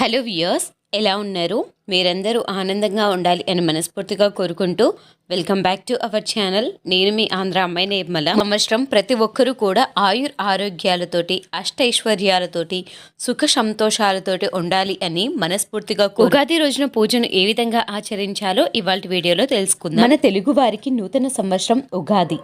Hello viewers, ఎలా ఉన్నారు? మీరందరూ ఆనందంగా ఉండాలి అని మనస్ఫూర్తిగా కోరుకుంటూ welcome back to our channel. నేను మీ ఆంధ్ర అమ్మాయి నిర్మల. సంవత్సరం ప్రతి ఒక్కరూ కూడా ఆరోగ్యాలతోటి అష్టైశ్వర్యాలతోటి సుఖ సంతోషాలతోటి ఉండాలి అని మనస్ఫూర్తిగా ఉగాది రోజున పూజను ఏ విధంగా ఆచరించాలో ఇవాళ వీడియోలో తెలుసుకుందాం. మన తెలుగు వారికి నూతన సంవత్సరం ఉగాది.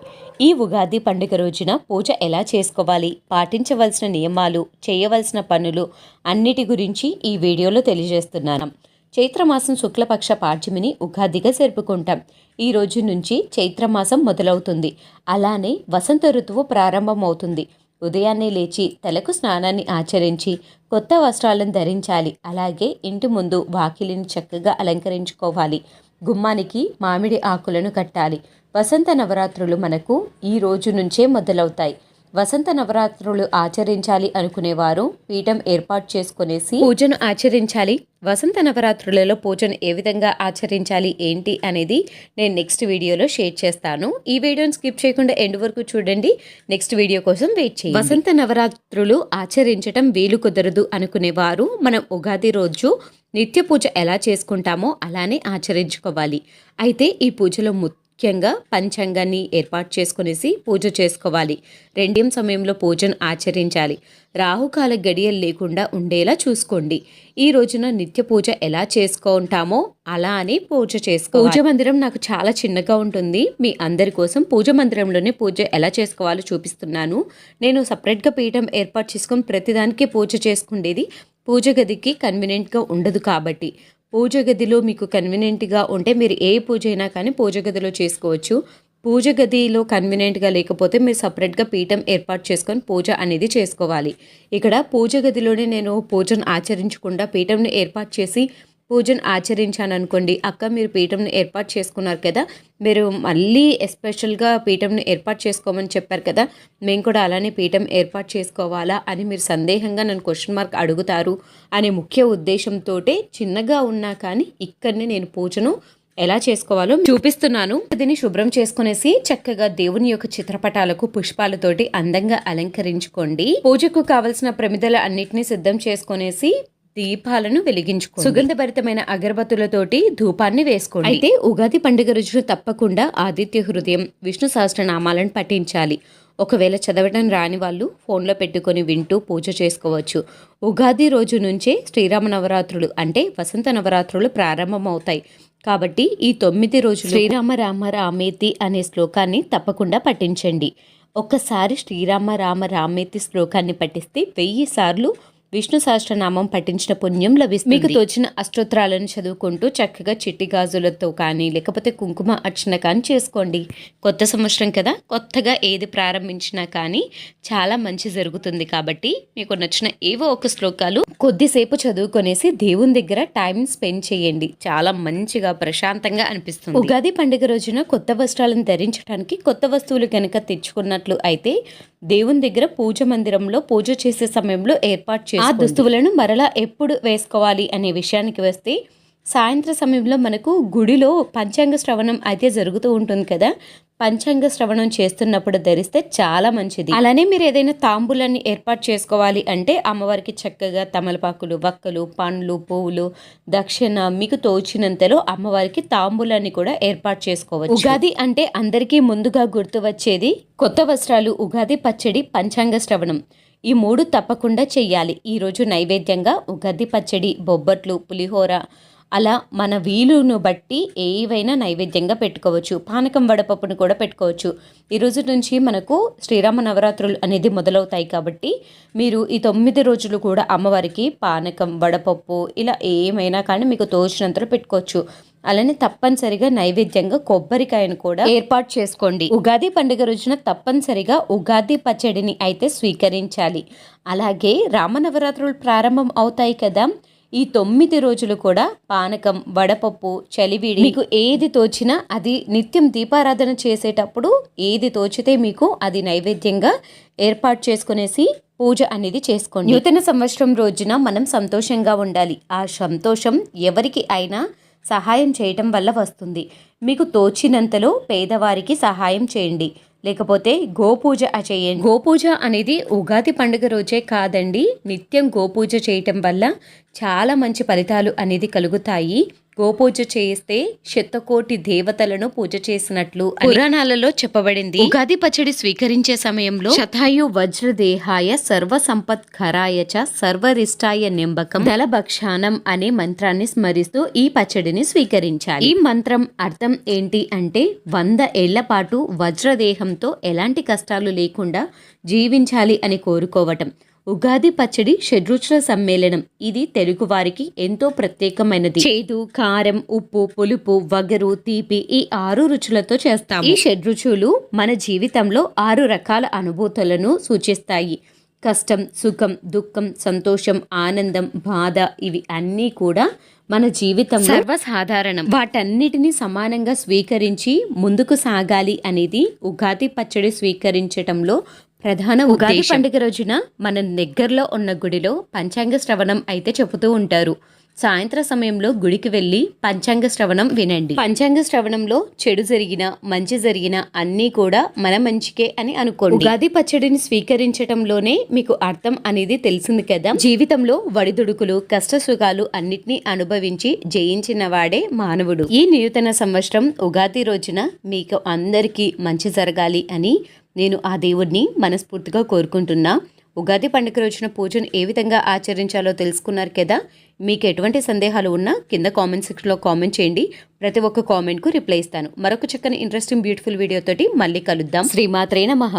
ఈ ఉగాది పండుగ రోజున పూజ ఎలా చేసుకోవాలి, పాటించవలసిన నియమాలు, చేయవలసిన పనులు అన్నిటి గురించి ఈ వీడియోలో తెలియజేస్తున్నాను. చైత్రమాసం శుక్లపక్ష పాడ్యమిని ఉగాదిగా జరుపుకుంటాం. ఈ రోజు నుంచి చైత్రమాసం మొదలవుతుంది. అలానే వసంత ఋతువు ప్రారంభమవుతుంది. ఉదయాన్నే లేచి తలకు స్నానాన్ని ఆచరించి కొత్త వస్త్రాలను ధరించాలి. అలాగే ఇంటి ముందు వాకిలిని చక్కగా అలంకరించుకోవాలి. గుమ్మానికి మామిడి ఆకులను కట్టాలి. వసంత నవరాత్రులు మనకు ఈ రోజు నుంచే మొదలవుతాయి. వసంత నవరాత్రులు ఆచరించాలి అనుకునేవారు పీఠం ఏర్పాటు చేసుకునేసి పూజను ఆచరించాలి. వసంత నవరాత్రులలో పూజను ఏ విధంగా ఆచరించాలి ఏంటి అనేది నేను నెక్స్ట్ వీడియోలో షేర్ చేస్తాను. ఈ వీడియోని స్కిప్ చేయకుండా ఎండ్ వరకు చూడండి. నెక్స్ట్ వీడియో కోసం వెయిట్ చేయండి. వసంత నవరాత్రులు ఆచరించడం వీలు కుదరదు అనుకునేవారు మనం ఉగాది రోజు నిత్య పూజ ఎలా చేసుకుంటామో అలానే ఆచరించుకోవాలి. అయితే ఈ పూజలో ముఖ్యంగా పంచాంగాన్ని ఏర్పాటు చేసుకునేసి పూజ చేసుకోవాలి. రెండేం సమయంలో పూజను ఆచరించాలి. రాహుకాల గడియలు లేకుండా ఉండేలా చూసుకోండి. ఈ రోజున నిత్య పూజ ఎలా చేసుకుంటామో అలా అని పూజ చేసుకోవాలి. పూజ మందిరం నాకు చాలా చిన్నగా ఉంటుంది. మీ అందరి కోసం పూజ మందిరంలోనే పూజ ఎలా చేసుకోవాలో చూపిస్తున్నాను. నేను సపరేట్గా పీఠం ఏర్పాటు చేసుకొని ప్రతిదానికి పూజ చేసుకునేది పూజ గదికి కన్వీనియంట్గా ఉండదు. కాబట్టి పూజ గదిలో మీకు కన్వీనియంట్గా ఉంటే మీరు ఏ పూజ అయినా కానీ పూజ గదిలో చేసుకోవచ్చు. పూజ గదిలో కన్వీనియంట్గా లేకపోతే మీరు సపరేట్గా పీఠం ఏర్పాటు చేసుకొని పూజ అనేది చేసుకోవాలి. ఇక్కడ పూజ గదిలోనే నేను పూజను ఆచరించకుండా పీఠంని ఏర్పాటు చేసి పూజను ఆచరించాను అనుకోండి, అక్క మీరు పీఠంని ఏర్పాటు చేసుకున్నారు కదా, మీరు మళ్ళీ ఎస్పెషల్గా పీఠంని ఏర్పాటు చేసుకోమని చెప్పారు కదా, మేము కూడా అలానే పీఠం ఏర్పాటు చేసుకోవాలా అని మీరు సందేహంగా నన్ను క్వశ్చన్ మార్క్ అడుగుతారు అనే ముఖ్య ఉద్దేశంతో చిన్నగా ఉన్నా కానీ ఇక్కడనే నేను పూజను ఎలా చేసుకోవాలో చూపిస్తున్నాను. దీన్ని శుభ్రం చేసుకునేసి చక్కగా దేవుని యొక్క చిత్రపటాలకు పుష్పాలతోటి అందంగా అలంకరించుకోండి. పూజకు కావలసిన ప్రమిదల అన్నిటినీ సిద్ధం చేసుకునేసి దీపాలను వెలిగించుకో. సుగంధభరితమైన అగరబత్తులతోటి ధూపాన్ని వేసుకోండి. అయితే ఉగాది పండుగ రోజున తప్పకుండా ఆదిత్య హృదయం, విష్ణు సహస్రనామాలను పఠించాలి. ఒకవేళ చదవడం రాని వాళ్ళు ఫోన్లో పెట్టుకొని వింటూ పూజ చేసుకోవచ్చు. ఉగాది రోజు నుంచే శ్రీరామ నవరాత్రులు అంటే వసంత నవరాత్రులు ప్రారంభమవుతాయి. కాబట్టి ఈ 9 రోజులు శ్రీరామ రామ రామేతి అనే శ్లోకాన్ని తప్పకుండా పఠించండి. ఒక్కసారి శ్రీరామ రామ రామేతి శ్లోకాన్ని పఠిస్తే 1000 సార్లు విష్ణు సహస్రనామం పఠించిన పుణ్యం లభిస్తుంది. మీకు తోచిన అష్టోత్తరాలను చదువుకుంటూ చక్కగా చిట్టి గాజులతో కానీ లేకపోతే కుంకుమ అర్చన కానీ చేసుకోండి. కొత్త సంవత్సరం కదా, కొత్తగా ఏది ప్రారంభించినా కానీ చాలా మంచి జరుగుతుంది. కాబట్టి మీకు నచ్చిన ఏవో ఒక శ్లోకాలు కొద్దిసేపు చదువుకొనేసి దేవుని దగ్గర టైం స్పెండ్ చేయండి. చాలా మంచిగా ప్రశాంతంగా అనిపిస్తుంది. ఉగాది పండుగ రోజున కొత్త వస్త్రాలను ధరించడానికి కొత్త వస్తువులు కనుక తెచ్చుకున్నట్లు అయితే దేవుని దగ్గర పూజ మందిరంలో పూజ చేసే సమయంలో ఏర్పాటు చేసి ఆ దుస్తువులను మరలా ఎప్పుడు వేసుకోవాలి అనే విషయానికి వస్తే సాయంత్ర సమయంలో మనకు గుడిలో పంచాంగ శ్రవణం అయితే జరుగుతూ ఉంటుంది కదా, పంచాంగ శ్రవణం చేస్తున్నప్పుడు ధరిస్తే చాలా మంచిది. అలానే మీరు ఏదైనా తాంబూలాన్ని ఏర్పాటు చేసుకోవాలి అంటే అమ్మవారికి చక్కగా తమలపాకులు, వక్కలు, పండ్లు, పువ్వులు, దక్షిణ మీకు తోచినంతలో అమ్మవారికి తాంబూలాన్ని కూడా ఏర్పాటు చేసుకోవచ్చు. ఉగాది అంటే అందరికీ ముందుగా గుర్తు వచ్చేది కొత్త వస్త్రాలు, ఉగాది పచ్చడి, పంచాంగ శ్రవణం. ఈ 3 తప్పకుండా చెయ్యాలి. ఈరోజు నైవేద్యంగా ఉగాది పచ్చడి, బొబ్బట్లు, పులిహోర అలా మన వీలును బట్టి ఏవైనా నైవేద్యంగా పెట్టుకోవచ్చు. పానకం వడపప్పును కూడా పెట్టుకోవచ్చు. ఈ రోజు నుంచి మనకు శ్రీరామ నవరాత్రులు అనేది మొదలవుతాయి. కాబట్టి మీరు ఈ 9 రోజులు కూడా అమ్మవారికి పానకం, వడపప్పు ఇలా ఏమైనా కానీ మీకు తోచినంతలో పెట్టుకోవచ్చు. అలానే తప్పనిసరిగా నైవేద్యంగా కొబ్బరికాయను కూడా ఏర్పాటు చేసుకోండి. ఉగాది పండుగ రోజున తప్పనిసరిగా ఉగాది పచ్చడిని అయితే స్వీకరించాలి. అలాగే రామనవరాత్రులు ప్రారంభం అవుతాయి కదా, ఈ 9 రోజులు కూడా పానకం, వడపప్పు, చలివిడి మీకు ఏది తోచినా అది నిత్యం దీపారాధన చేసేటప్పుడు ఏది తోచితే మీకు అది నైవేద్యంగా ఏర్పాటు చేసుకునేసి పూజ అనేది చేసుకోండి. నూతన సంవత్సరం రోజున మనం సంతోషంగా ఉండాలి. ఆ సంతోషం ఎవరికి అయినా సహాయం చేయటం వల్ల వస్తుంది. మీకు తోచినంతలో పేదవారికి సహాయం చేయండి. లేకపోతే గోపూజ చేయండి. గోపూజ అనేది ఉగాది పండుగ రోజే కాదండి, నిత్యం గోపూజ చేయటం వల్ల చాలా మంచి ఫలితాలు అనేది కలుగుతాయి. గోపూజ చేస్తే శతకోటి దేవతలను పూజ చేసినట్లు పురాణాలలో చెప్పబడింది. ఉగాది పచ్చడి స్వీకరించే సమయంలో శతాయు వజ్రదేహాయ సర్వ సంపత్కరాయ చ సర్వరిష్టాయ నింబకం దళభక్షానం అనే మంత్రాన్ని స్మరిస్తూ ఈ పచ్చడిని స్వీకరించాలి. ఈ మంత్రం అర్థం ఏంటి అంటే 100 ఏళ్ల పాటు వజ్రదేహంతో ఎలాంటి కష్టాలు లేకుండా జీవించాలి అని కోరుకోవటం. ఉగాది పచ్చడి షడ్రుచుల సమ్మేళనం. ఇది తెలుగు వారికి ఎంతో ప్రత్యేకమైనది. చేదు, కారం, ఉప్పు, పులుపు, వగరు, తీపి ఈ 6 రుచులతో చేస్తాము. ఈ షడ్రుచులు మన జీవితంలో 6 రకాల అనుభూతులను సూచిస్తాయి. కష్టం, సుఖం, దుఃఖం, సంతోషం, ఆనందం, బాధ ఇవి అన్నీ కూడా మన జీవితం సర్వసాధారణం. వాటన్నిటిని సమానంగా స్వీకరించి ముందుకు సాగాలి అనేది ఉగాది పచ్చడి స్వీకరించటంలో ప్రధాన ఉగాది పండుగ రోజున మన దగ్గరలో ఉన్న గుడిలో పంచాంగ శ్రవణం అయితే చెబుతూ ఉంటారు. సాయంత్రం సమయంలో గుడికి వెళ్ళి పంచాంగ శ్రవణం వినండి. పంచాంగ శ్రవణంలో చెడు జరిగినా మంచి జరిగినా అన్నీ కూడా మన మంచికే అని అనుకోండి. ఉగాది పచ్చడిని స్వీకరించటంలోనే మీకు అర్థం అనేది తెలిసింది కదా. జీవితంలో వడిదుడుకులు, కష్ట సుఖాలు అన్నిటినీ అనుభవించి జయించిన వాడే మానవుడు. ఈ నూతన సంవత్సరం ఉగాది రోజున మీకు అందరికీ మంచి జరగాలి అని నేను ఆ దేవుడిని మనస్ఫూర్తిగా కోరుకుంటున్నా. ఉగాది పండుగ రోజున పూజను ఏ విధంగా ఆచరించాలో తెలుసుకున్నారు కదా. మీకు ఎటువంటి సందేహాలు ఉన్నా కింద కామెంట్ సెక్షన్లో కామెంట్ చేయండి. ప్రతి ఒక్క కామెంట్కు రిప్లై ఇస్తాను. మరొక చక్కని ఇంట్రెస్టింగ్ బ్యూటిఫుల్ వీడియోతోటి మళ్ళీ కలుద్దాం. శ్రీమాత్రే నమః.